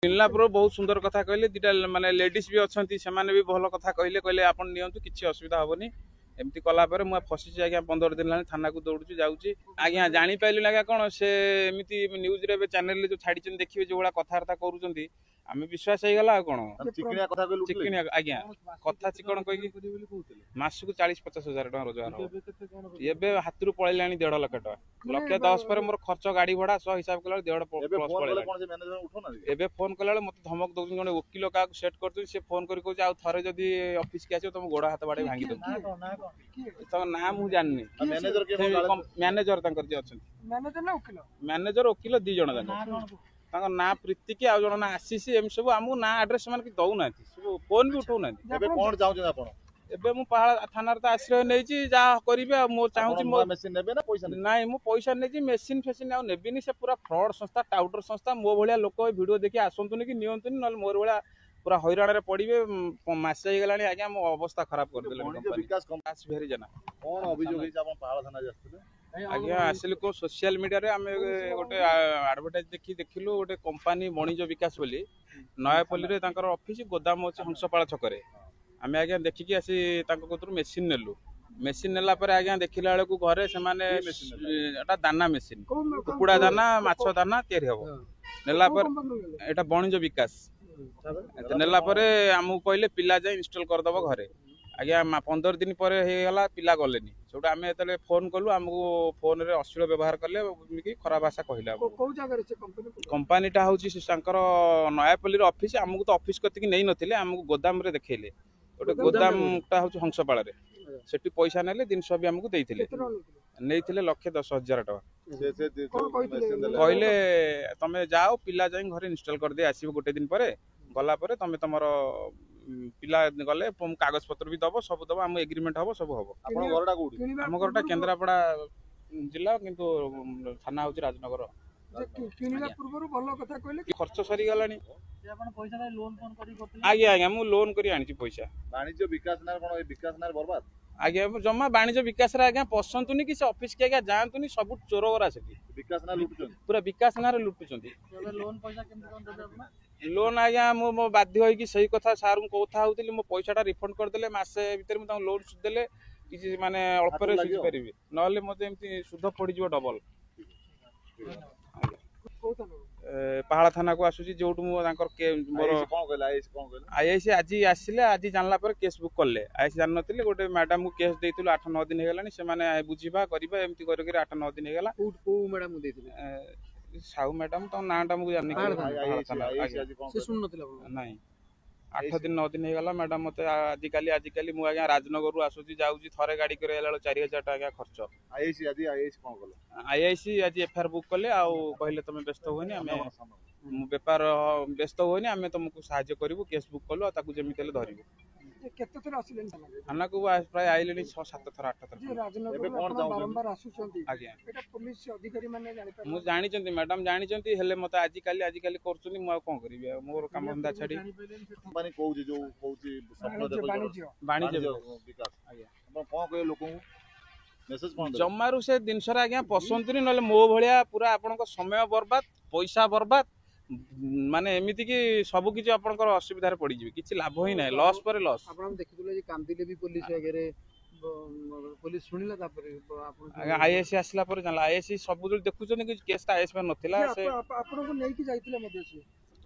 मिलनापुर बहुत सुंदर कथा कहले दुटा माने लेडीज भी अच्छा से भी भल कथा कहले कहले आप नियंतु किसी असुविधा हेनी एमती कलापर मुझे फसी आज्ञा 15 दिन है थाना को दौड़ी जाऊँगी आज्ञा जापारे आज्ञा कौन से एमती न्यूज रे चैनल जो छाड़ी देखिए जो भाया कथबार्ता कर आम विश्वास हो गला कौन चिकनिया आज्ञा कथा चिकन कह मासक 40-50 हजार टका रोजगार एबे हाथ पलैला 1.5 लाख टका 1,10,000 पर मोर खर्च गाड़ी भड़ा सब हिसाब कला 1.5 एबे फोन कला मत धमक दौन जड़े वकिल क्या सेट कर फोन कर थे जदि ऑफिस के आस तुम गोड़ हाथ बाड़े भांगी दो ना मुझे जाननी मैनेजर मैनेजर वकिल 2 जन ना प्रीति की आउ ना आशीष एम सब आमको ना आड्रेस मैंने दौना सब फोन भी उठाऊ ना पहाड़ थाना तो आश्रय नहीं जहाँ करेंगे चाहूँ ना मु पैसा नहीं मेसीन फेसीन आबी से पूरा फ्रड संस्था टाउटर संस्था मो भाया लोक भिड देखिए आसतुनि कि नियंतुनि ना मोर भाया पूरा हैरान पड़े मसे गला आज्ञा मो अवस्था खराब करदे आज्ञा आसिल को सोशल मीडिया रे आम गोटे आडभटाइज देखिलु गोटे कंपानी वाणिज्य विकास बोली नयापल्ली रे तांकर ऑफिस गोदाम अच्छे हंसपाड़ छकरे आम आज्ञा देखिकी आसी मेसीन नेलु मेसीन नेला पर आज्ञा देखला बेलू घरे से दाना मेसीन कुकुड़ा दाना माछ दाना तैयारी हम नेला पर एटा वाणिज्य विकास नेला पर आमको कहले पिला जाए इनस्टॉल करदब घरे आज्ञा 15 दिन पर गला पिला गलेनी सब आम जो फोन कलु आमको फोन रे अश्लील व्यवहार कले खराब भाषा कहला कंपानीटा हूँ नयापल्ली ऑफिस आमको तो ऑफिस कतिक नहीं नथिले आमको गोदाम रे देखैले गोटे गोदामटा हूँ हंसपाड़ से पैसा नेले जिनस भी आमको देइथिले नहीं 1,10,000 टका कहले तमे जाओ पिला जाए घर इनस्टॉल कर दे आसीबो गोटे दिन पर गला पर तमे तमरो पिला गले कागज पत्र भी दब सब दब आम एग्रीमेंट हम सब हम आम घरटा केन्द्रापड़ा जिला किंतु थाना हूँ राजनगर खर्च सरी गला आज्ञा आज्ञा मु लोन कर पैसा वाणिज्य विकास बर्बाद आज्ञा जमा वाणिज्य विकास आज्ञा पसंतुनि कि ऑफिस के आज्ञा जातुनि सब चोर गरा से पूरा विकास ना लुटुचंती लोन आज्ञा मो बाध्य होगी सही कथा सार कथा होती मो पैसाटा रिफंड करदे मसे भर मुझे लोन सुझदेले कि माने अल्प सुझी पारि ना मत एमती सुध पड़ डबल पहाड़ थाना को आसूची जो आईआईसी आज आसिले आज जानला पर केस बुक कले आईआईसी जान नथिले गोटे मैडम को केस देइतुल 8-9 दिन हेलानी से माने बुझीबा करिबा एमती करके 8-9 दिन हेगला को मैडम देइतुले साहू मैडम तो नाटा मुझे जाननी से सुन नथिला नहीं 8 दिन 9 दिन हेगला मैडम मत आजिकल मु आज्ञा राजनगर आसूची जाऊँगी थे गाड़ी कर 4,000 टका खर्च आईआईसी आज एफआईआर बुक कले कहले तुम व्यस्त हुए आम बेपार व्यस्त हुए आम तुमको साहाय्य करूँ केस बुक कलु जमी धरबू थाना को प्राय आइले 6-7 थर 8 थर मुझे जानते मैडम जानते हेले मत आजिकल कर कौन करी मोर काम धंदा छाड़ी जमारू से जिनस आज्ञा पसंद ना मो भाया पूरा आपण समय बर्बाद पैसा बर्बाद माने एमिति कि सब किछि आपनकर असुविधा रे पड़ी जिवि किछि लाभ ही नै लॉस पर लॉस आपन देखितले जे कांदिले भी पुलिस आगे पुलिस सुनिला तापर आपन आईएससी आसला पर जानला आईएससी सब जो देखुछन कि केसटा आईएस में नथिला से आपन को नै कि जाइतिले मते से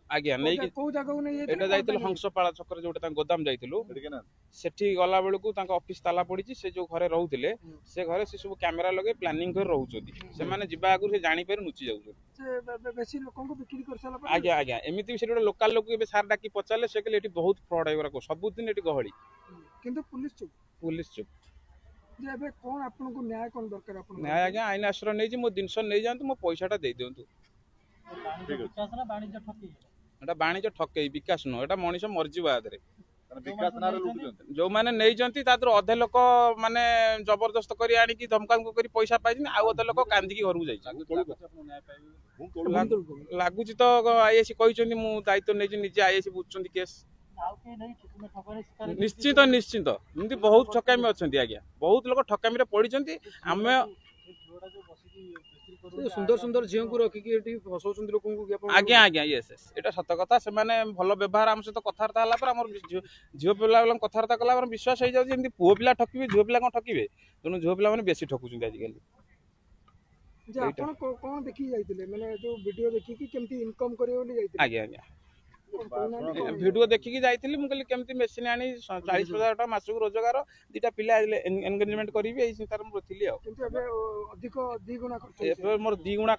आज्ञा नहीं कि को जगह नै एटा जाइतिल हंसपाड़ा चक्कर जोटा ता गोदाम जाइतिलु सेठी गला बेलू को तांका ऑफिस ताला पड़ी से जो घरे रहउतिले से घरे से सब कैमरा लगे प्लानिंग कर रहउचोदी से माने जिबा आगु से जानि पर नुची जाउछो से बेसी लोकन को बिक्री कर साला पर आज्ञा आज्ञा एमिति भी से लोकल लोक के सार डाकी पचाले से के एटी बहुत फ्रॉड आइबरा को सब दिन एटी गहळी किंतु पुलिस चुप जे एबे कोन आपन को न्याय कोन दरकार आपन न्याय आज्ञा आईन आश्रय नै जे मो दिनस नै जानतु मो पैसाटा दे दियंतु विकास ना वाणिज्य ठकी एटा वाणिज्य ठकई विकास न एटा मनीष मरजीवा आदरे विकास ना लुटुचंती जो माने नै जंती तादर अधे लोक माने जबरदस्त करी आनी की धमकाम करी पैसा पाइजिन आ अधे लोक कांदी की घर जाई लागुची तो आईएससी कहिचंती मु दायित्व नै जे निजे आईएससी बुझचंती केस निश्चित निश्चित एमती बहुत ठकामी अच्छा आज्ञा बहुत लोग ठकामी पड़ी आम ସୁନ୍ଦର ସୁନ୍ଦର ଝିଅଙ୍କୁ ରଖିକି ଏଠି ଫସଉଛନ୍ତି ଲୋକଙ୍କୁ କି ଆପଣ? ଆଜ୍ଞା ଆଜ୍ଞା ୟେସ୍ ୟେସ୍ ଏଇଟା ସତ କଥା। ସେମାନେ ଭଲ ବ୍ୟବହାର ଆମ ସହିତ କଥାବାର୍ତ୍ତା ହେଲା ପରେ ଆମର ଝିଅ ପିଲାମାନଙ୍କୁ କଥାବାର୍ତ୍ତା କଲା ପରେ ବିଶ୍ୱାସ ହେଇଯାଉଛି ଯେମିତି ପୁଅ ପିଲା ଠକିବେ ଝିଅ ପିଲା କଣ ଠକିବେ, ତେଣୁ ଝିଅ ପିଲାମାନେ ବେଶୀ ଠକୁଛନ୍ତି ଆଜିକାଲି। ଯେ ଆପଣ କଣ ଦେଖିକି ଯାଇଥିଲେ, ମାନେ ଯୋଉ ଭିଡିଓ ଦେଖିକି କେମିତି ଇନକମ୍ କରିବେ ବୋଲି ଯାଇଥିଲେ? ଆଜ୍ଞା ଆଜ୍ଞା କହୁନାହାନ୍ତି। ଭିଡିଓ ଦେଖିକି ଯାଇଥିଲି। ମୁଁ କହିଲି କେମିତି ମେସିନ୍ ଆଣି 40,000 ଟଙ୍କା ମାସକୁ ରୋଜଗାର, ଦିଟା ପିଲା ଏନଗେଜମେଣ୍ଟ କରିବି, ଏଇ ଚିନ୍ତାରେ ମୁଁ ଥିଲି ଆଉ। କିନ୍ତୁ ଏବେ ଅଧିକ 2 ଗୁଣା ଖର୍ଚ୍ଚ ଏବେ ମୋର 2 ଗୁଣା